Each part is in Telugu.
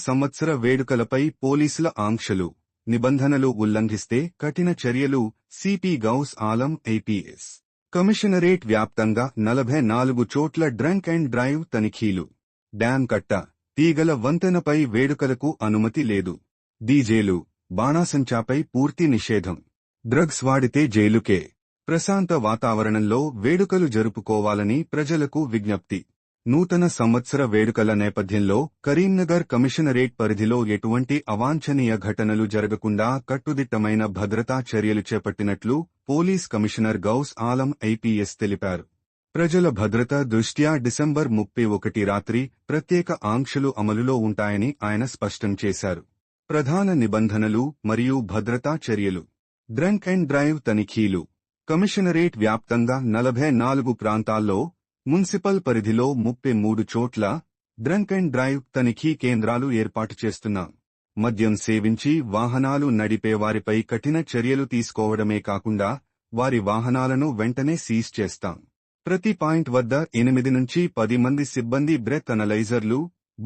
సంవత్సర వేడుకలపై పోలీసుల ఆంక్షలు, నిబంధనలు ఉల్లంఘిస్తే కఠిన చర్యలు. CP Ghouse Alam IPS commissionerate వ్యాప్తంగా 44 చోట్ల డ్రంక్ అండ్ డ్రైవ్ తనిఖీలు. డ్యాం కట్ట, తీగల వంతెనపై వేడుకలకు అనుమతి లేదు. డీజేలు, బాణాసంచాపై పూర్తి నిషేధం. డ్రగ్స్ వాడితే జైలుకే. ప్రశాంత వాతావరణంలో వేడుకలు జరుపుకోవాలని ప్రజలకు విజ్ఞప్తి. నూతన సంవత్సర వేడుకల నేపథ్యంలో కరీంనగర్ కమిషనరేట్ పరిధిలో ఎటువంటి అవాంఛనీయ ఘటనలు జరగకుండా కట్టుదిట్టమైన భద్రతా చర్యలు చేపట్టినట్లు police commissioner Ghouse Alam IPS తెలిపారు. ప్రజల భద్రత దృష్ట్యా డిసెంబర్ 31 రాత్రి ప్రత్యేక ఆంక్షలు అమలులో ఉంటాయని ఆయన స్పష్టం చేశారు. ప్రధాన నిబంధనలు మరియు భద్రతా చర్యలు. డ్రంక్ అండ్ డ్రైవ్ తనిఖీలు. కమిషనరేట్ వ్యాప్తంగా 44 ప్రాంతాల్లో, మున్సిపల్ పరిధిలో 33 చోట్ల డ్రంక్ అండ్ డ్రైవ్ తనిఖీ కేంద్రాలు ఏర్పాటు చేస్తున్నాం. మద్యం సేవించి వాహనాలు నడిపేవారిపై కఠిన చర్యలు తీసుకోవడమే కాకుండా వారి వాహనాలను వెంటనే సీజ్ చేస్తాం. ప్రతి పాయింట్ వద్ద 8 నుంచి 10 మంది సిబ్బంది బ్రెత్ అనలైజర్లు,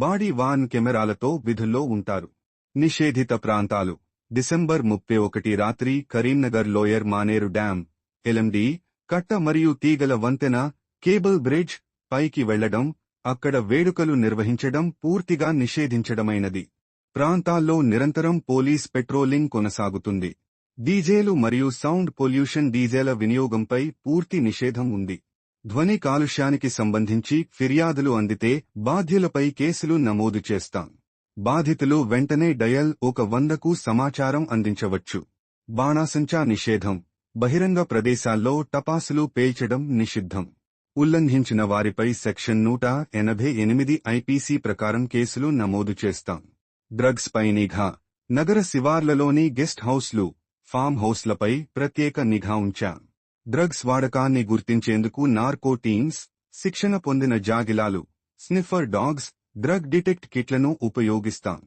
బాడీ వార్న్ కెమెరాలతో విధుల్లో ఉంటారు. నిషేధిత ప్రాంతాలు. డిసెంబర్ 31 రాత్రి Karimnagar lower Maneru dam, LMD, కట్ట మరియు తీగల వంతెన, కేబుల్ బ్రిడ్జ్ పైకి వెళ్లడం, అక్కడ వేడుకలు నిర్వహించడం పూర్తిగా నిషేధించడమైనది. ప్రాంతాల్లో నిరంతరం పోలీస్ పెట్రోలింగ్ కొనసాగుతుంది. డీజేలు మరియు సౌండ్ పొల్యూషన్. డీజేల వినియోగంపై పూర్తి నిషేధం ఉంది. ధ్వని కాలుష్యానికి సంబంధించి ఫిర్యాదులు అందితే బాధ్యులపై కేసులు నమోదు చేస్తాం. బాధితులు వెంటనే డయల్ 100కు సమాచారం అందించవచ్చు. బాణాసంచా నిషేధం. బహిరంగ ప్రదేశాల్లో టపాసులు పేల్చడం నిషిద్ధం. ఉల్లంఘించిన వారిపై సెక్షన్ 188 ఐపీసీ ప్రకారం కేసులు నమోదు చేస్తాం. డ్రగ్స్ పై నిఘా. నగర శివార్లలోని గెస్ట్ హౌస్లు, ఫామ్ హౌస్లపై ప్రత్యేక నిఘా ఉంచాం. డ్రగ్స్ వాడకాన్ని గుర్తించేందుకు నార్కో టీమ్స్, శిక్షణ పొందిన జాగిలాలు, స్నిఫర్ డాగ్స్, డ్రగ్ డిటెక్ట్ కిట్లను ఉపయోగిస్తాం.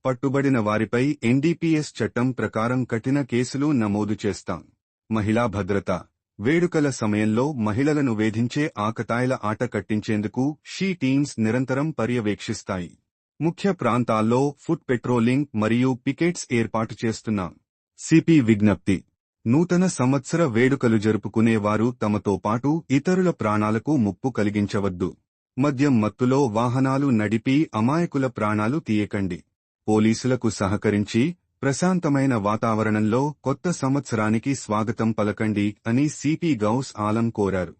పట్టుబడిన వారిపై ఎన్డీపీఎస్ చట్టం ప్రకారం కఠిన కేసులు నమోదు చేస్తాం. మహిళా భద్రత. వేడుకల సమయంలో మహిళలను వేధించే ఆకతాయిల ఆట కట్టించేందుకు షీ టీమ్స్ నిరంతరం పర్యవేక్షిస్తాయి. ముఖ్య ప్రాంతాల్లో ఫుట్ పెట్రోలింగ్ మరియు పికెట్స్ ఏర్పాటు చేస్తున్నాం. సిపి విజ్ఞప్తి. నూతన సంవత్సర వేడుకలు జరుపుకునేవారు తమతో పాటు ఇతరుల ప్రాణాలకు ముప్పు కలిగించవద్దు. మద్యం మత్తులో వాహనాలు నడిపి అమాయకుల ప్రాణాలు తీయకండి. పోలీసులకు సహకరించి ప్రశాంతమైన వాతావరణంలో కొత్త సంవత్సరానికి స్వాగతం పలకండి అని సిపి గౌస్ ఆలం కోరారు.